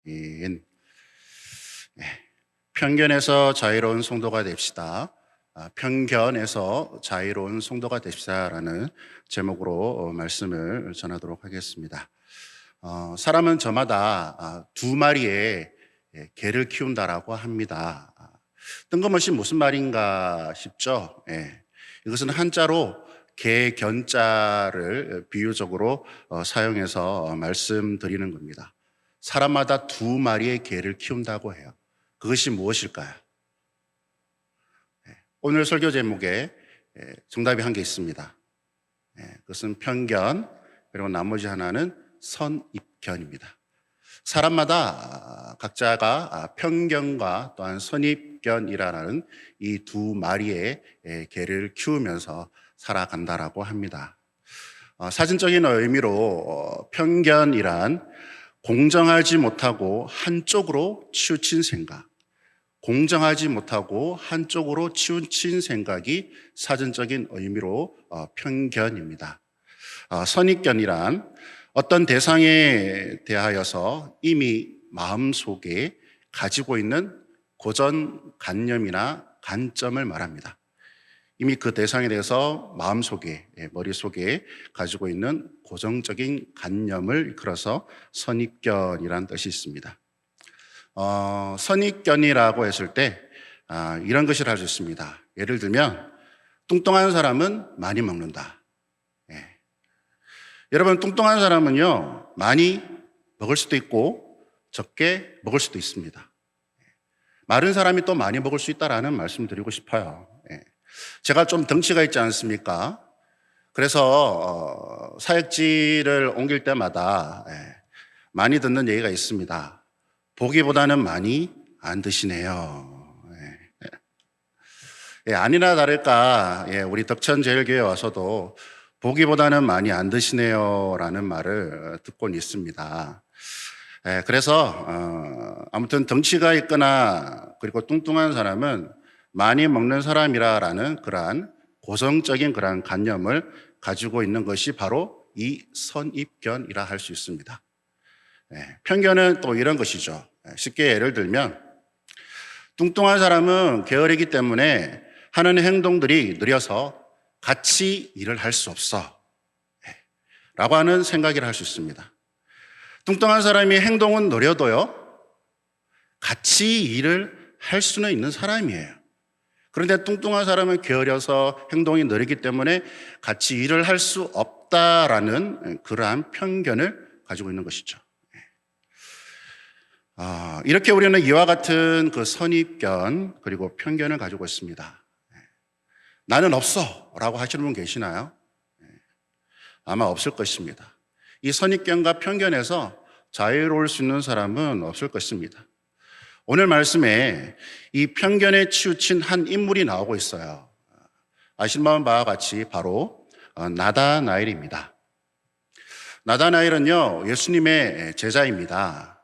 네, 편견에서 자유로운 성도가 됩시다. 편견에서 자유로운 성도가 됩시다라는 제목으로 말씀을 전하도록 하겠습니다. 사람은 저마다 두 마리의 개를 키운다라고 합니다. 뜬금없이 무슨 말인가 싶죠? 이것은 한자로 개견자를 비유적으로 사용해서 말씀드리는 겁니다. 사람마다 두 마리의 개를 키운다고 해요. 그것이 무엇일까요? 오늘 설교 제목에 정답이 한 개 있습니다. 그것은 편견, 그리고 나머지 하나는 선입견입니다. 사람마다 각자가 편견과 또한 선입견이라는 이 두 마리의 개를 키우면서 살아간다라고 합니다. 사진적인 의미로 편견이란 공정하지 못하고 한쪽으로 치우친 생각, 공정하지 못하고 한쪽으로 치우친 생각이 사전적인 의미로 편견입니다. 선입견이란 어떤 대상에 대하여서 이미 마음속에 가지고 있는 고정관념이나 관점을 말합니다. 이미 그 대상에 대해서 마음속에, 머릿속에 가지고 있는 고정적인 관념을 이끌어서 선입견이라는 뜻이 있습니다. 선입견이라고 했을 때 이런 것을 할 수 있습니다. 예를 들면 뚱뚱한 사람은 많이 먹는다. 여러분, 뚱뚱한 사람은요, 많이 먹을 수도 있고 적게 먹을 수도 있습니다. 마른 사람이 또 많이 먹을 수 있다라는 말씀 드리고 싶어요. 제가 좀 덩치가 있지 않습니까? 그래서 사역지를 옮길 때마다 많이 듣는 얘기가 있습니다. 보기보다는 많이 안 드시네요. 아니나 다를까 우리 덕천제일교회 와서도 보기보다는 많이 안 드시네요 라는 말을 듣곤 있습니다. 그래서 아무튼 덩치가 있거나 그리고 뚱뚱한 사람은 많이 먹는 사람이라는 그러한 고정적인 그러한 관념을 가지고 있는 것이 바로 이 선입견이라 할 수 있습니다. 편견은 또 이런 것이죠. 쉽게 예를 들면 뚱뚱한 사람은 게으르기 때문에 하는 행동들이 느려서 같이 일을 할 수 없어 라고 하는 생각을 할 수 있습니다. 뚱뚱한 사람이 행동은 느려도요, 같이 일을 할 수는 있는 사람이에요. 그런데 뚱뚱한 사람은 게으려서 행동이 느리기 때문에 같이 일을 할 수 없다라는 그러한 편견을 가지고 있는 것이죠. 이렇게 우리는 이와 같은 그 선입견 그리고 편견을 가지고 있습니다. 나는 없어 라고 하시는 분 계시나요? 아마 없을 것입니다. 이 선입견과 편견에서 자유로울 수 있는 사람은 없을 것입니다. 오늘 말씀에 이 편견에 치우친 한 인물이 나오고 있어요. 아실 바와 같이 바로 나다나엘입니다. 나다나엘은요, 예수님의 제자입니다.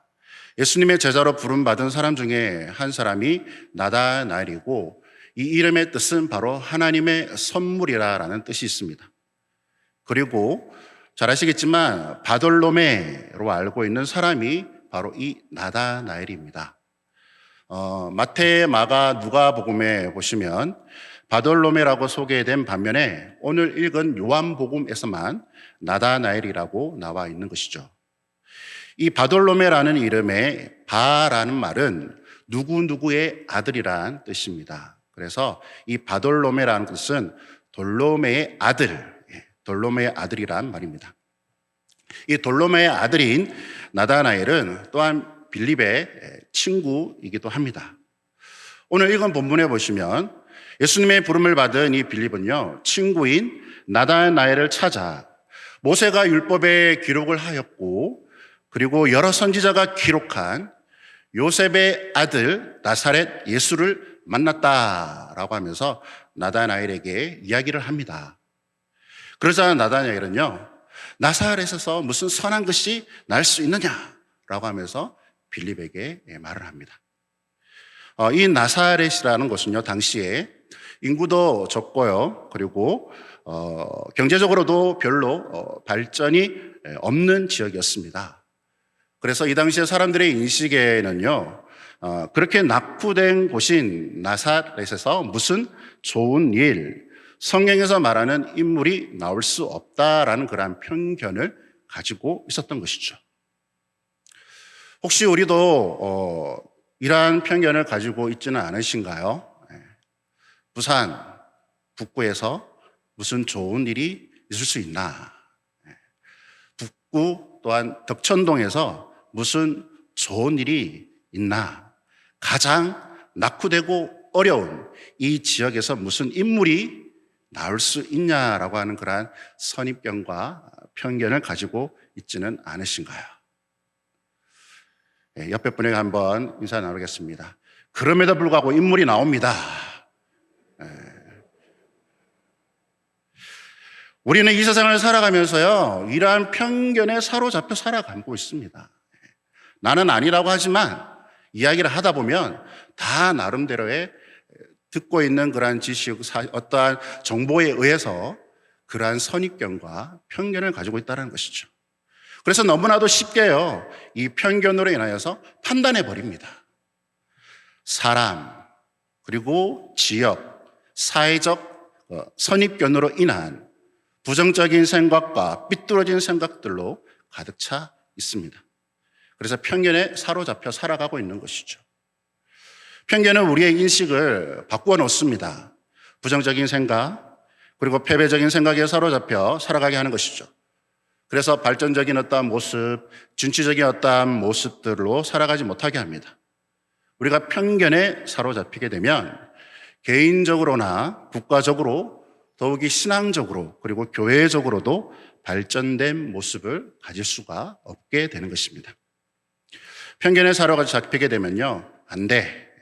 예수님의 제자로 부름받은 사람 중에 한 사람이 나다나엘이고, 이 이름의 뜻은 바로 하나님의 선물이라는 뜻이 있습니다. 그리고 잘 아시겠지만 바돌로메로 알고 있는 사람이 바로 이 나다나엘입니다. 마태, 마가, 누가복음에 보시면 바돌로메라고 소개된 반면에 오늘 읽은 요한복음에서만 나다나엘이라고 나와 있는 것이죠. 이 바돌로메라는 이름의 바라는 말은 누구누구의 아들이란 뜻입니다. 그래서 이 바돌로메라는 뜻은 돌로메의 아들, 돌로메의 아들이란 말입니다. 이 돌로메의 아들인 나다나엘은 또한 빌립의 친구이기도 합니다. 오늘 읽은 본문에 보시면 예수님의 부름을 받은 이 빌립은요, 친구인 나다나엘을 찾아 모세가 율법에 기록을 하였고, 그리고 여러 선지자가 기록한 요셉의 아들 나사렛 예수를 만났다라고 하면서 나다나엘에게 이야기를 합니다. 그러자 나다나엘은요, 나사렛에서 무슨 선한 것이 날 수 있느냐라고 하면서 빌립에게 말을 합니다. 이 나사렛이라는 것은요, 당시에 인구도 적고요, 그리고 경제적으로도 별로 발전이 없는 지역이었습니다. 그래서 이 당시에 사람들의 인식에는요, 그렇게 낙후된 곳인 나사렛에서 무슨 좋은 일, 성경에서 말하는 인물이 나올 수 없다라는 그러한 편견을 가지고 있었던 것이죠. 혹시 우리도 이러한 편견을 가지고 있지는 않으신가요? 부산 북구에서 무슨 좋은 일이 있을 수 있나? 북구 또한 덕천동에서 무슨 좋은 일이 있나? 가장 낙후되고 어려운 이 지역에서 무슨 인물이 나올 수 있냐라고 하는 그러한 선입견과 편견을 가지고 있지는 않으신가요? 옆에 분에게 한번 인사 나누겠습니다. 그럼에도 불구하고 인물이 나옵니다. 우리는 이 세상을 살아가면서요, 이러한 편견에 사로잡혀 살아가고 있습니다. 나는 아니라고 하지만 이야기를 하다 보면 다 나름대로의 듣고 있는 그러한 지식, 어떠한 정보에 의해서 그러한 선입견과 편견을 가지고 있다는 것이죠. 그래서 너무나도 쉽게요, 이 편견으로 인하여서 판단해 버립니다. 사람, 그리고 지역, 사회적 선입견으로 인한 부정적인 생각과 삐뚤어진 생각들로 가득 차 있습니다. 그래서 편견에 사로잡혀 살아가고 있는 것이죠. 편견은 우리의 인식을 바꾸어 놓습니다. 부정적인 생각, 그리고 패배적인 생각에 사로잡혀 살아가게 하는 것이죠. 그래서 발전적인 어떠한 모습, 진취적인 어떠한 모습들로 살아가지 못하게 합니다. 우리가 편견에 사로잡히게 되면 개인적으로나 국가적으로, 더욱이 신앙적으로, 그리고 교회적으로도 발전된 모습을 가질 수가 없게 되는 것입니다. 편견에 사로잡히게 되면요, 안 돼,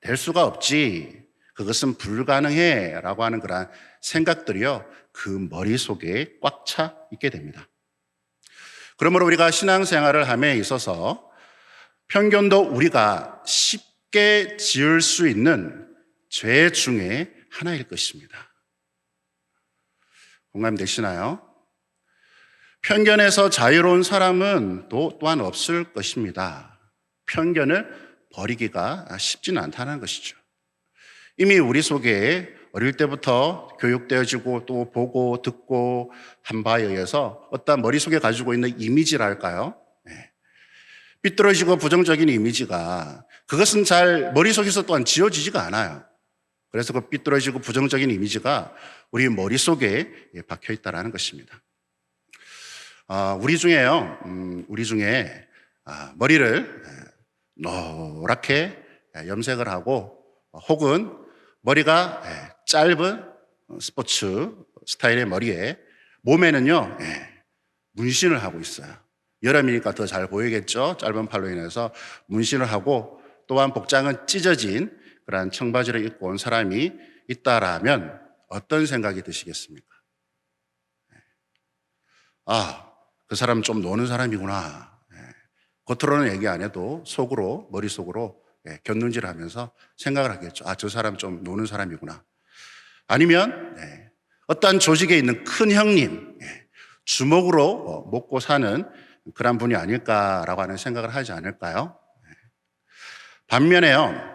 될 수가 없지, 그것은 불가능해 라고 하는 그런 생각들이요, 그 머릿속에 꽉 차 있게 됩니다. 그러므로 우리가 신앙생활을 함에 있어서 편견도 우리가 쉽게 지을 수 있는 죄 중에 하나일 것입니다. 공감되시나요? 편견에서 자유로운 사람은 또한 없을 것입니다. 편견을 버리기가 쉽지는 않다는 것이죠. 이미 우리 속에 어릴 때부터 교육되어지고 또 보고 듣고 한 바에 의해서 어떤 머릿속에 가지고 있는 이미지랄까요? 삐뚤어지고 부정적인 이미지가, 그것은 잘 머릿속에서 또한 지워지지가 않아요. 그래서 그 삐뚤어지고 부정적인 이미지가 우리 머릿속에 박혀 있다는 것입니다. 우리 중에 머리를 노랗게 염색을 하고, 혹은 머리가 짧은 스포츠 스타일의 머리에, 몸에는요 문신을 하고 있어요. 여름이니까 더 잘 보이겠죠? 짧은 팔로 인해서 문신을 하고, 또한 복장은 찢어진 그런 청바지를 입고 온 사람이 있다라면 어떤 생각이 드시겠습니까? 그 사람은 좀 노는 사람이구나. 겉으로는 얘기 안 해도 속으로, 머릿속으로 곁눈질을 하면서 생각을 하겠죠. 저 사람 좀 노는 사람이구나. 아니면 어떤 조직에 있는 큰 형님, 주먹으로 먹고 사는 그런 분이 아닐까라고 하는 생각을 하지 않을까요? 반면에요,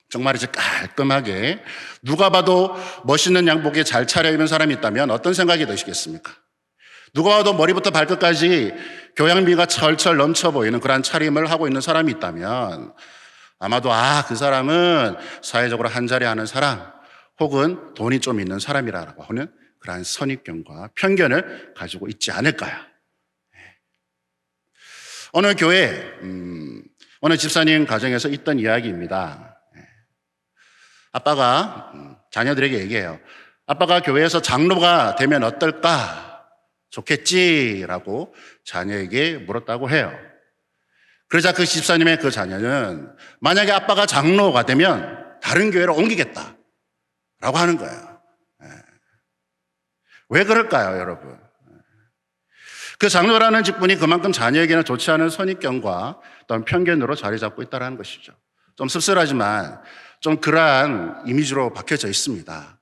정말 이제 깔끔하게 누가 봐도 멋있는 양복에 잘 차려입은 사람이 있다면 어떤 생각이 드시겠습니까? 누가 봐도 머리부터 발끝까지 교양미가 철철 넘쳐 보이는 그런 차림을 하고 있는 사람이 있다면 아마도 그 사람은 사회적으로 한자리 하는 사람, 혹은 돈이 좀 있는 사람이라고 하는 그러한 선입견과 편견을 가지고 있지 않을까요? 어느 교회, 어느 집사님 가정에서 있던 이야기입니다. 아빠가 자녀들에게 얘기해요. 아빠가 교회에서 장로가 되면 어떨까? 좋겠지라고 자녀에게 물었다고 해요. 그러자 그 집사님의 그 자녀는 만약에 아빠가 장로가 되면 다른 교회로 옮기겠다 라고 하는 거예요. 왜 그럴까요, 여러분? 그 장로라는 직분이 그만큼 자녀에게는 좋지 않은 선입견과 또한 편견으로 자리 잡고 있다는 것이죠. 좀 씁쓸하지만 좀 그러한 이미지로 박혀져 있습니다.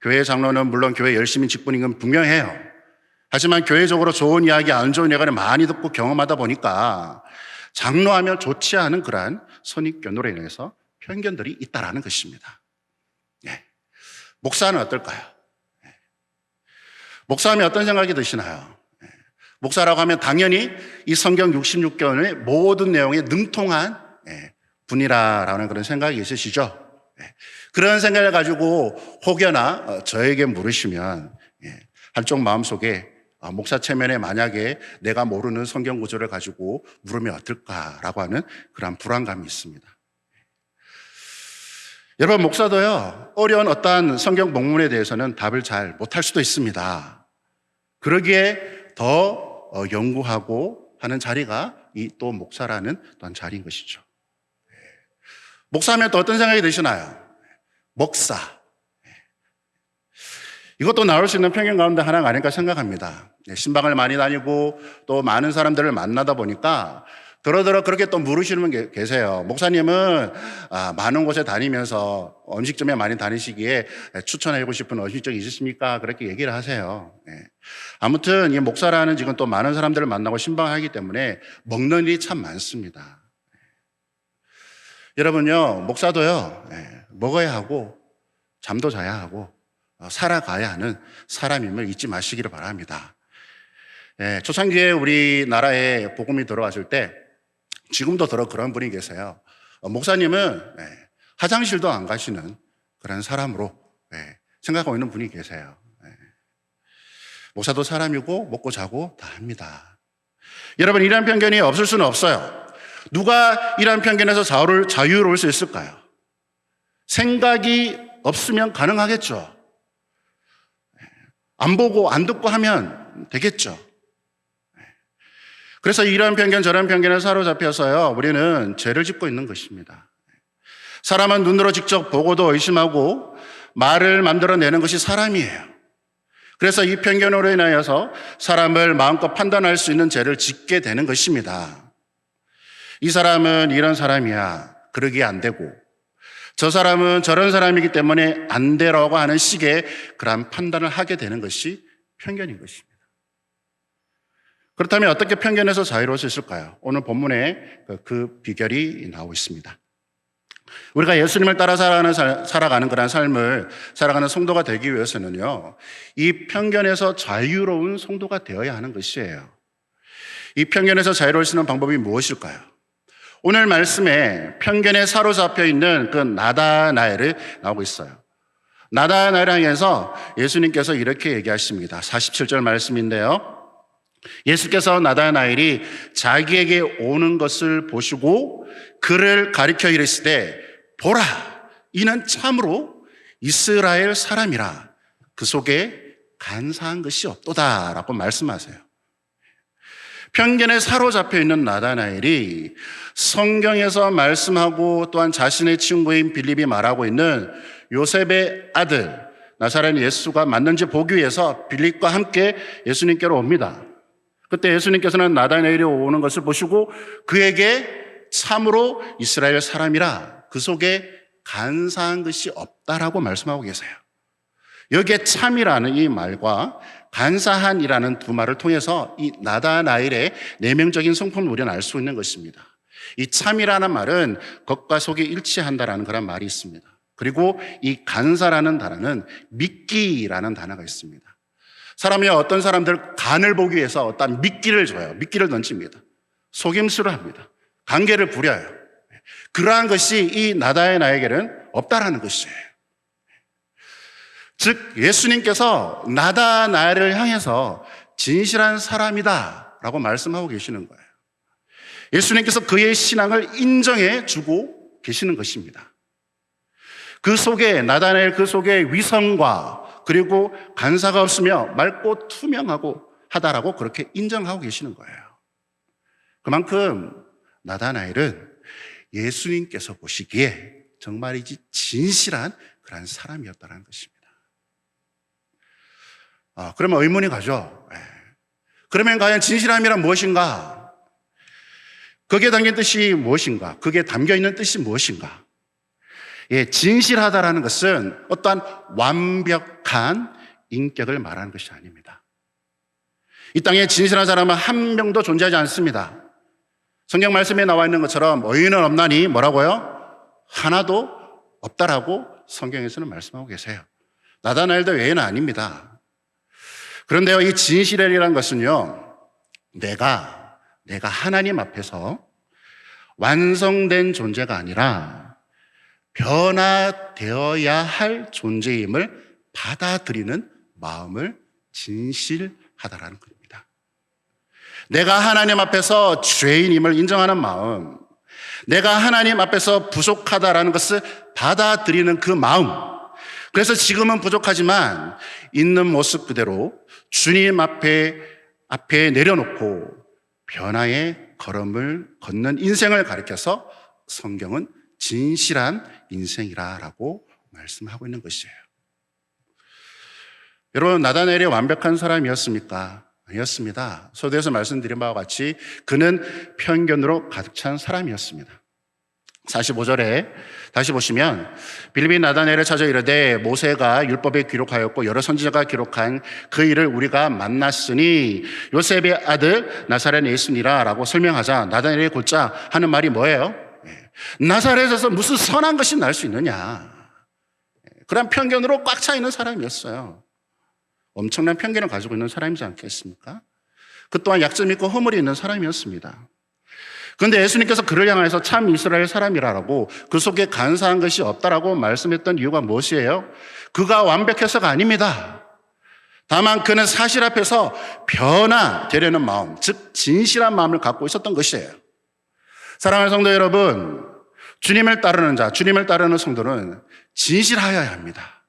교회 장로는 물론 교회 열심히 직분인 건 분명해요. 하지만 교회적으로 좋은 이야기, 안 좋은 이야기를 많이 듣고 경험하다 보니까 장로하면 좋지 않은 그러한 선입견으로 인해서 편견들이 있다라는 것입니다. 예. 목사는 어떨까요? 예. 목사하면 어떤 생각이 드시나요? 예. 목사라고 하면 당연히 이 성경 66권의 모든 내용에 능통한 분이라는 그런 생각이 있으시죠? 예. 그런 생각을 가지고 혹여나 저에게 물으시면 한쪽 마음속에 목사 체면에 만약에 내가 모르는 성경 구절을 가지고 물으면 어떨까라고 하는 그런 불안감이 있습니다. 여러분, 목사도요, 어려운 어떠한 성경 본문에 대해서는 답을 잘 못할 수도 있습니다. 그러기에 더 연구하고 하는 자리가 이 또 목사라는 또한 자리인 것이죠. 목사하면 또 어떤 생각이 드시나요? 목사. 이것도 나올 수 있는 편견 가운데 하나가 아닐까 생각합니다. 신방을 많이 다니고 또 많은 사람들을 만나다 보니까 더러더러 그렇게 또 물으시는 분 계세요. 목사님은 많은 곳에 다니면서 음식점에 많이 다니시기에 추천하고 싶은 음식점 있으십니까? 그렇게 얘기를 하세요. 아무튼 이 목사라는 지금 또 많은 사람들을 만나고 신방하기 때문에 먹는 일이 참 많습니다. 여러분요, 목사도요, 먹어야 하고 잠도 자야 하고 살아가야 하는 사람임을 잊지 마시기를 바랍니다. 초창기에 우리나라에 복음이 들어왔을 때 지금도 그런 분이 계세요. 목사님은 화장실도 안 가시는 그런 사람으로 생각하고 있는 분이 계세요. 목사도 사람이고 먹고 자고 다 합니다. 여러분, 이런 편견이 없을 수는 없어요. 누가 이런 편견에서 자유로울 수 있을까요? 생각이 없으면 가능하겠죠. 안 보고 안 듣고 하면 되겠죠. 그래서 이런 편견 저런 편견에 사로잡혀서요, 우리는 죄를 짓고 있는 것입니다. 사람은 눈으로 직접 보고도 의심하고 말을 만들어내는 것이 사람이에요. 그래서 이 편견으로 인하여서 사람을 마음껏 판단할 수 있는 죄를 짓게 되는 것입니다. 이 사람은 이런 사람이야, 그러기에 안 되고, 저 사람은 저런 사람이기 때문에 안 되라고 하는 식의 그런 판단을 하게 되는 것이 편견인 것입니다. 그렇다면 어떻게 편견에서 자유로울 수 있을까요? 오늘 본문에 그 비결이 나오고 있습니다. 우리가 예수님을 따라 살아가는 그런 삶을 살아가는 성도가 되기 위해서는요, 이 편견에서 자유로운 성도가 되어야 하는 것이에요. 이 편견에서 자유로울 수 있는 방법이 무엇일까요? 오늘 말씀에 편견에 사로잡혀 있는 그 나다나엘을 나오고 있어요. 나다나엘을 향해서 예수님께서 이렇게 얘기하십니다. 47절 말씀인데요. 예수께서 나다나엘이 자기에게 오는 것을 보시고 그를 가리켜 이르시되, 보라, 이는 참으로 이스라엘 사람이라, 그 속에 간사한 것이 없도다 라고 말씀하세요. 편견에 사로잡혀 있는 나다나엘이 성경에서 말씀하고 또한 자신의 친구인 빌립이 말하고 있는 요셉의 아들 나사렛 예수가 맞는지 보기 위해서 빌립과 함께 예수님께로 옵니다. 그때 예수님께서는 나다나엘이 오는 것을 보시고 그에게 참으로 이스라엘 사람이라, 그 속에 간사한 것이 없다라고 말씀하고 계세요. 여기에 참이라는 이 말과 간사한이라는 두 말을 통해서 이 나다나엘의 내면적인 성품을 우리는 알 수 있는 것입니다. 이 참이라는 말은 겉과 속이 일치한다라는 그런 말이 있습니다. 그리고 이 간사라는 단어는 미끼라는 단어가 있습니다. 사람이 어떤 사람들 간을 보기 위해서 어떤 미끼를 줘요. 미끼를 던집니다. 속임수를 합니다. 관계를 부려요. 그러한 것이 이 나다나엘에게는 없다라는 것이에요. 즉 예수님께서 나다나엘을 향해서 진실한 사람이다 라고 말씀하고 계시는 거예요. 예수님께서 그의 신앙을 인정해 주고 계시는 것입니다. 그 속에 나다나엘 그 속에 위선과 그리고 간사가 없으며 맑고 투명하고 하다라고 그렇게 인정하고 계시는 거예요. 그만큼 나다나엘은 예수님께서 보시기에 정말이지 진실한 그런 사람이었다는 것입니다. 그러면 의문이 가죠. 그러면 과연 진실함이란 무엇인가? 거기에 담긴 뜻이 무엇인가? 거기에 담겨있는 뜻이 무엇인가? 진실하다라는 것은 어떠한 완벽한 인격을 말하는 것이 아닙니다. 이 땅에 진실한 사람은 한 명도 존재하지 않습니다. 성경 말씀에 나와 있는 것처럼 의인은 없나니 뭐라고요? 하나도 없다라고 성경에서는 말씀하고 계세요. 나다나엘도 외에는 아닙니다. 그런데요, 이 진실이라는 것은요, 내가 하나님 앞에서 완성된 존재가 아니라 변화되어야 할 존재임을 받아들이는 마음을 진실하다라는 겁니다. 내가 하나님 앞에서 죄인임을 인정하는 마음, 내가 하나님 앞에서 부족하다라는 것을 받아들이는 그 마음. 그래서 지금은 부족하지만 있는 모습 그대로 주님 앞에 내려놓고 변화의 걸음을 걷는 인생을 가리켜서 성경은 진실한 인생이라고 말씀하고 있는 것이에요. 여러분, 나다나엘이 완벽한 사람이었습니까? 아니었습니다. 서두에서 말씀드린 바와 같이 그는 편견으로 가득 찬 사람이었습니다. 45절에 다시 보시면 빌립이 나다나엘을 찾아 이르되 모세가 율법에 기록하였고 여러 선지자가 기록한 그 일을 우리가 만났으니 요셉의 아들 나사렛 예수니라 라고 설명하자 나다나엘이 곧자 하는 말이 뭐예요? 나사렛에서 무슨 선한 것이 날 수 있느냐. 그런 편견으로 꽉 차 있는 사람이었어요. 엄청난 편견을 가지고 있는 사람이지 않겠습니까? 그 또한 약점 있고 허물이 있는 사람이었습니다. 그런데 예수님께서 그를 향해서 참 이스라엘 사람이라고 그 속에 간사한 것이 없다라고 말씀했던 이유가 무엇이에요? 그가 완벽해서가 아닙니다. 다만 그는 사실 앞에서 변화되려는 마음, 즉 진실한 마음을 갖고 있었던 것이에요. 사랑하는 성도 여러분, 주님을 따르는 자, 주님을 따르는 성도는 진실하여야 합니다.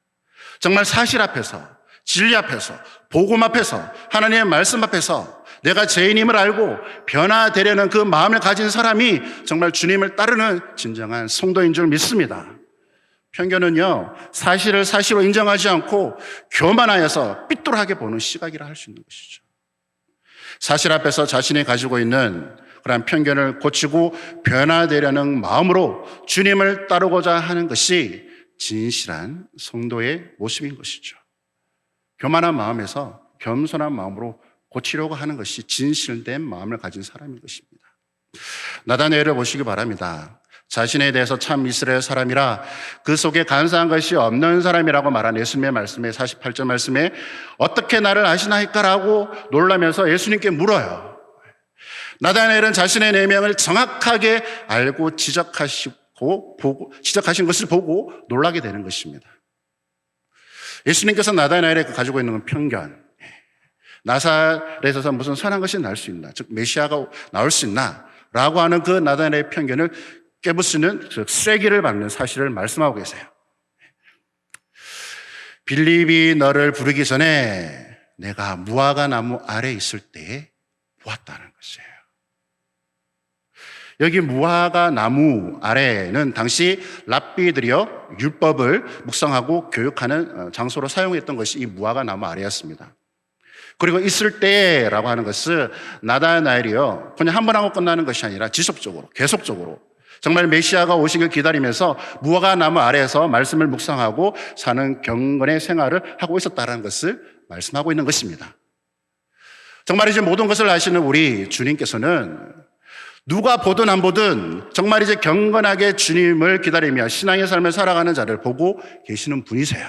정말 사실 앞에서, 진리 앞에서, 복음 앞에서, 하나님의 말씀 앞에서 내가 죄인임을 알고 변화되려는 그 마음을 가진 사람이 정말 주님을 따르는 진정한 성도인 줄 믿습니다. 편견은요, 사실을 사실로 인정하지 않고 교만하여서 삐뚤하게 보는 시각이라 할 수 있는 것이죠. 사실 앞에서 자신이 가지고 있는 그런 편견을 고치고 변화되려는 마음으로 주님을 따르고자 하는 것이 진실한 성도의 모습인 것이죠. 교만한 마음에서 겸손한 마음으로 고치려고 하는 것이 진실된 마음을 가진 사람인 것입니다. 나다나엘을 보시기 바랍니다. 자신에 대해서 참 이스라엘 사람이라 그 속에 간사한 것이 없는 사람이라고 말한 예수님의 말씀에 48절 말씀에 어떻게 나를 아시나이까라고 놀라면서 예수님께 물어요. 나다나엘은 자신의 내면을 정확하게 알고 지적하신 것을 보고 놀라게 되는 것입니다. 예수님께서 나다나엘이 가지고 있는 편견, 나사렛에서 무슨 선한 것이 날 수 있나, 즉 메시아가 나올 수 있나 라고 하는 그 나다나엘의 편견을 깨부수는 즉 쐐기를 박는 사실을 말씀하고 계세요. 빌립이 너를 부르기 전에 내가 무화과 나무 아래 있을 때에 보았다는 것이에요. 여기 무화과 나무 아래는 당시 랍비들이요 율법을 묵상하고 교육하는 장소로 사용했던 것이 이 무화과 나무 아래였습니다. 그리고 있을 때라고 하는 것은 나다나엘이요 그냥 한 번 하고 끝나는 것이 아니라 지속적으로 계속적으로 정말 메시아가 오시길 기다리면서 무화과 나무 아래에서 말씀을 묵상하고 사는 경건의 생활을 하고 있었다는 것을 말씀하고 있는 것입니다. 정말 이제 모든 것을 아시는 우리 주님께서는 누가 보든 안 보든 정말 이제 경건하게 주님을 기다리며 신앙의 삶을 살아가는 자를 보고 계시는 분이세요.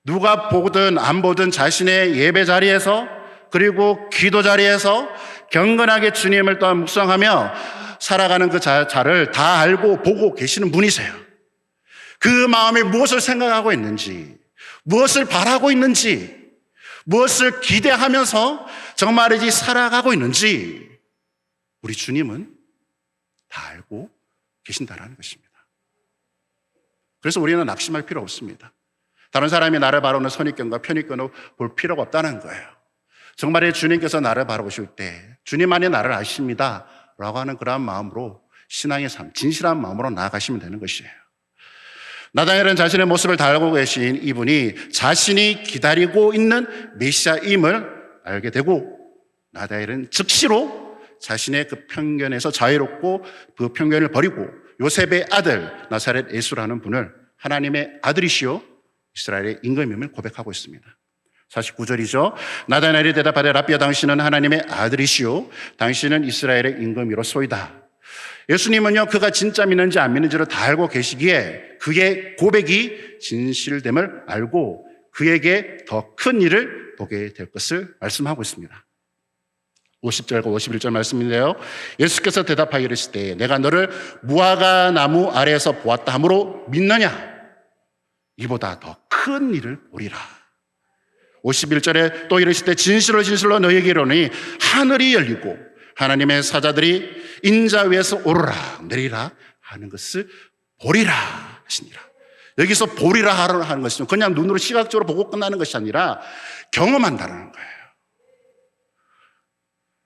누가 보든 안 보든 자신의 예배 자리에서 그리고 기도 자리에서 경건하게 주님을 또한 묵상하며 살아가는 그 자를 다 알고 보고 계시는 분이세요. 그 마음에 무엇을 생각하고 있는지, 무엇을 바라고 있는지, 무엇을 기대하면서 정말이지 살아가고 있는지 우리 주님은 다 알고 계신다는 것입니다. 그래서 우리는 낙심할 필요 없습니다. 다른 사람이 나를 바라보는 선입견과 편입견을 볼 필요가 없다는 거예요. 정말 주님께서 나를 바라보실 때 주님만이 나를 아십니다 라고 하는 그러한 마음으로 신앙의 삶, 진실한 마음으로 나아가시면 되는 것이에요. 나다나엘은 자신의 모습을 다 알고 계신 이분이 자신이 기다리고 있는 메시아임을 알게 되고 나다나엘은 즉시로 자신의 그 편견에서 자유롭고 그 편견을 버리고 요셉의 아들 나사렛 예수라는 분을 하나님의 아들이시오 이스라엘의 임금임을 고백하고 있습니다. 49절이죠. 나다나엘이 대답하되 랍비야 당신은 하나님의 아들이시오 당신은 이스라엘의 임금이로소이다. 예수님은요 그가 진짜 믿는지 안 믿는지를 다 알고 계시기에 그의 고백이 진실됨을 알고 그에게 더 큰 일을 보게 될 것을 말씀하고 있습니다. 50절과 51절 말씀인데요. 예수께서 대답하여 이르시되 내가 너를 무화과 나무 아래에서 보았다 하므로 믿느냐? 이보다 더 큰 일을 보리라. 51절에 또 이르시되 진실로 진실로 너희에게 이르노니 하늘이 열리고 하나님의 사자들이 인자 위에서 오르라 내리라 하는 것을 보리라 하시니라. 여기서 보리라 하는 것은 그냥 눈으로 시각적으로 보고 끝나는 것이 아니라 경험한다는 거예요.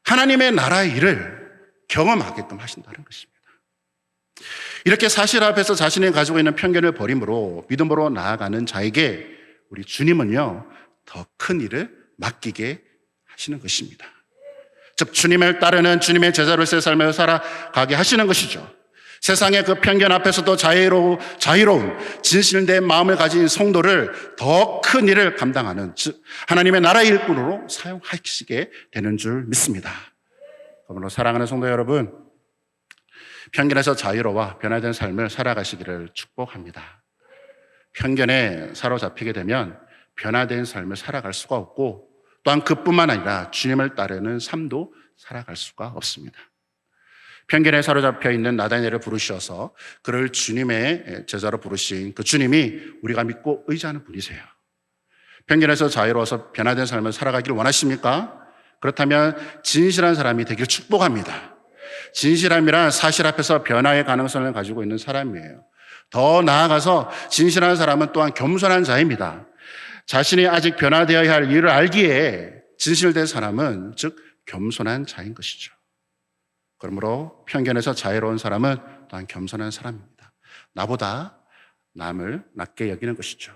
하나님의 나라의 일을 경험하게끔 하신다는 것입니다. 이렇게 사실 앞에서 자신이 가지고 있는 편견을 버림으로 믿음으로 나아가는 자에게 우리 주님은요 더 큰 일을 맡기게 하시는 것입니다. 즉 주님을 따르는 주님의 제자로서의 삶을 살아가게 하시는 것이죠. 세상의 그 편견 앞에서도 자유로운 진실된 마음을 가진 성도를 더 큰 일을 감당하는 즉 하나님의 나라의 일꾼으로 사용하시게 되는 줄 믿습니다. 그러므로 사랑하는 성도 여러분, 편견에서 자유로워 변화된 삶을 살아가시기를 축복합니다. 편견에 사로잡히게 되면 변화된 삶을 살아갈 수가 없고 또한 그뿐만 아니라 주님을 따르는 삶도 살아갈 수가 없습니다. 편견에 사로잡혀 있는 나다니엘을 부르셔서 그를 주님의 제자로 부르신 그 주님이 우리가 믿고 의지하는 분이세요. 편견에서 자유로워서 변화된 삶을 살아가기를 원하십니까? 그렇다면 진실한 사람이 되기를 축복합니다. 진실함이란 사실 앞에서 변화의 가능성을 가지고 있는 사람이에요. 더 나아가서 진실한 사람은 또한 겸손한 자입니다. 자신이 아직 변화되어야 할 일을 알기에 진실된 사람은 즉 겸손한 자인 것이죠. 그러므로 편견에서 자유로운 사람은 또한 겸손한 사람입니다. 나보다 남을 낮게 여기는 것이죠.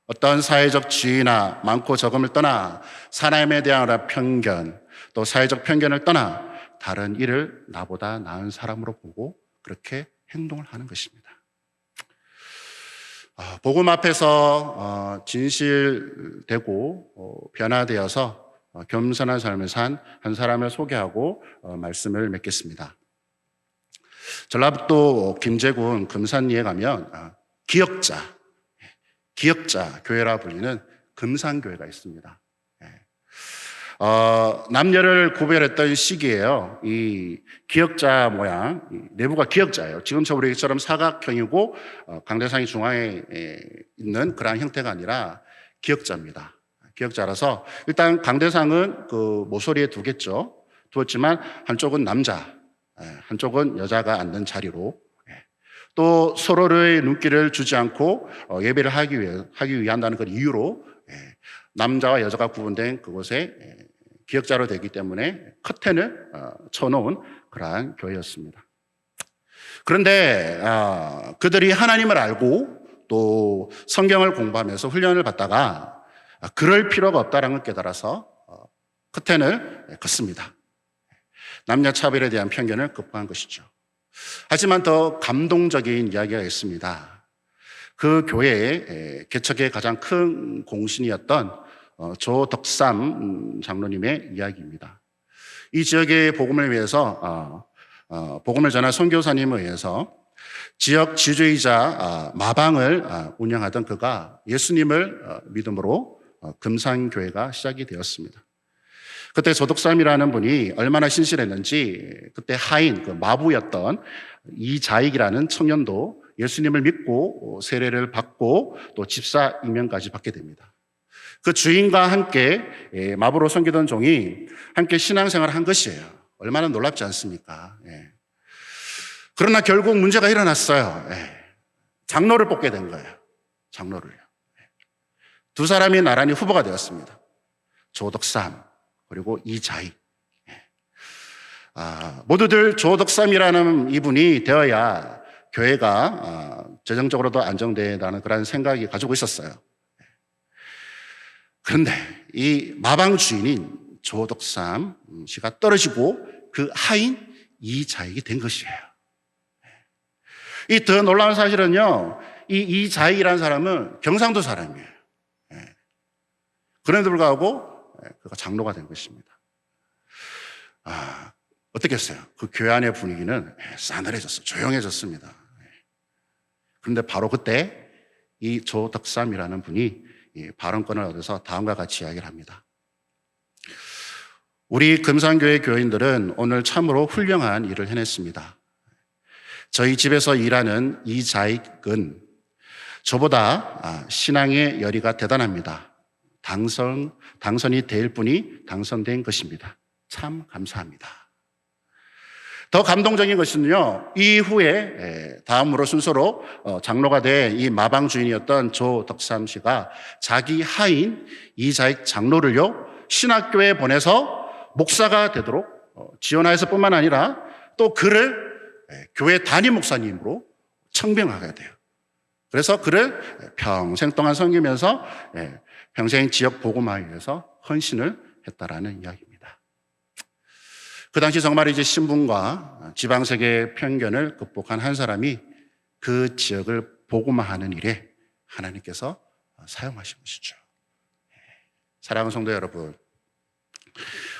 어떤 사회적 지위나 많고 적음을 떠나 사람에 대한 편견 또 사회적 편견을 떠나 다른 일을 나보다 나은 사람으로 보고 그렇게 행동을 하는 것입니다. 복음 앞에서 진실되고 변화되어서 겸손한 삶을 산 한 사람을 소개하고 말씀을 맺겠습니다. 전라북도 김제군 금산리에 가면 기역자 교회라 불리는 금산교회가 있습니다. 남녀를 구별했던 시기에요. 이 기역자 모양, 내부가 기역자예요. 지금처럼 우리처럼 사각형이고 강대상이 중앙에 있는 그러한 형태가 아니라 기역자입니다. 기역자라서 일단 강대상은 그 모서리에 두겠죠. 두었지만 한쪽은 남자, 한쪽은 여자가 앉는 자리로 또 서로의 눈길을 주지 않고 예배를 하기 위한다는 그 이유로 남자와 여자가 구분된 그곳에 기역자로 되기 때문에 커튼을 쳐놓은 그러한 교회였습니다. 그런데 그들이 하나님을 알고 또 성경을 공부하면서 훈련을 받다가 그럴 필요가 없다는 걸 깨달아서 커튼을 걷습니다. 남녀 차별에 대한 편견을 극복한 것이죠. 하지만 더 감동적인 이야기가 있습니다. 그 교회의 개척의 가장 큰 공신이었던 조덕삼 장로님의 이야기입니다. 이 지역의 복음을 위해서 복음을 전한 선교사님에 의해서 지역 지주이자 마방을 운영하던 그가 예수님을 믿음으로 금산교회가 시작이 되었습니다. 그때 조덕삼이라는 분이 얼마나 신실했는지 그때 하인 그 마부였던 이자익이라는 청년도 예수님을 믿고 세례를 받고 또 집사 임명까지 받게 됩니다. 그 주인과 함께 마부로 섬기던 종이 함께 신앙생활을 한 것이에요. 얼마나 놀랍지 않습니까? 그러나 결국 문제가 일어났어요. 장로를 뽑게 된 거예요. 장로를요. 두 사람이 나란히 후보가 되었습니다. 조덕삼 그리고 이자익. 모두들 조덕삼이라는 이분이 되어야 교회가 재정적으로도 안정된다는 그런 생각이 가지고 있었어요. 그런데 이 마방 주인인 조덕삼 씨가 떨어지고 그 하인 이자익이 된 것이에요. 이 더 놀라운 사실은요, 이 이자익이라는 사람은 경상도 사람이에요. 그런데도 불구하고 그가 장로가 된 것입니다. 어떻겠어요? 그 교회 안의 분위기는 싸늘해졌어요. 조용해졌습니다. 그런데 바로 그때 이 조덕삼이라는 분이 발언권을 얻어서 다음과 같이 이야기를 합니다. 우리 금산교회 교인들은 오늘 참으로 훌륭한 일을 해냈습니다. 저희 집에서 일하는 이자익은 저보다 신앙의 열의가 대단합니다. 당선이 될 분이 당선된 것입니다. 참 감사합니다. 더 감동적인 것은요, 이후에 다음으로 순서로 장로가 된 이 마방 주인이었던 조덕삼 씨가 자기 하인 이자익 장로를요 신학교에 보내서 목사가 되도록 지원하여서 뿐만 아니라 또 그를 교회 담임 목사님으로 청병하게 돼요. 그래서 그를 평생 동안 섬기면서 평생 지역 복음화를 위해서 헌신을 했다라는 이야기입니다. 그 당시 정말 이제 신분과 지방세계의 편견을 극복한 한 사람이 그 지역을 복음화하는 일에 하나님께서 사용하신 것이죠. 사랑하는 성도 여러분,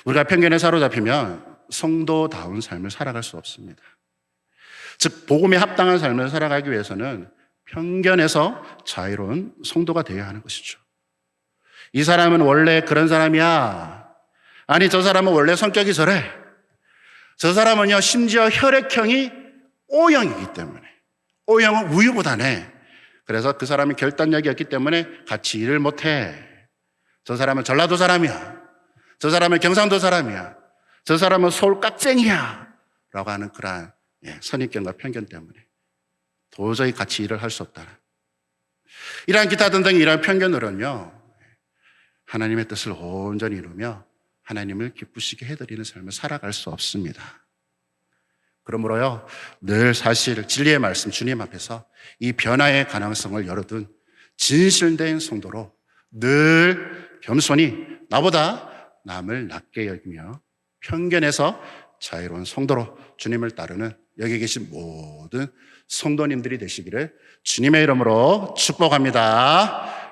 우리가 편견에 사로잡히면 성도다운 삶을 살아갈 수 없습니다. 즉 복음에 합당한 삶을 살아가기 위해서는 편견에서 자유로운 성도가 되어야 하는 것이죠. 이 사람은 원래 그런 사람이야. 아니, 저 사람은 원래 성격이 저래. 저 사람은요 심지어 혈액형이 O형이기 때문에, O형은 우유보다네. 그래서 그 사람이 결단력이 없기 때문에 같이 일을 못해. 저 사람은 전라도 사람이야. 저 사람은 경상도 사람이야. 저 사람은 서울 깍쟁이야 라고 하는 그러한 선입견과 편견 때문에 도저히 같이 일을 할 수 없다. 이러한 기타 등등 이러한 편견으로는요 하나님의 뜻을 온전히 이루며 하나님을 기쁘시게 해드리는 삶을 살아갈 수 없습니다. 그러므로요 늘 사실 진리의 말씀 주님 앞에서 이 변화의 가능성을 열어둔 진실된 성도로 늘 겸손히 나보다 남을 낮게 여기며 편견에서 자유로운 성도로 주님을 따르는 여기 계신 모든 성도님들이 되시기를 주님의 이름으로 축복합니다.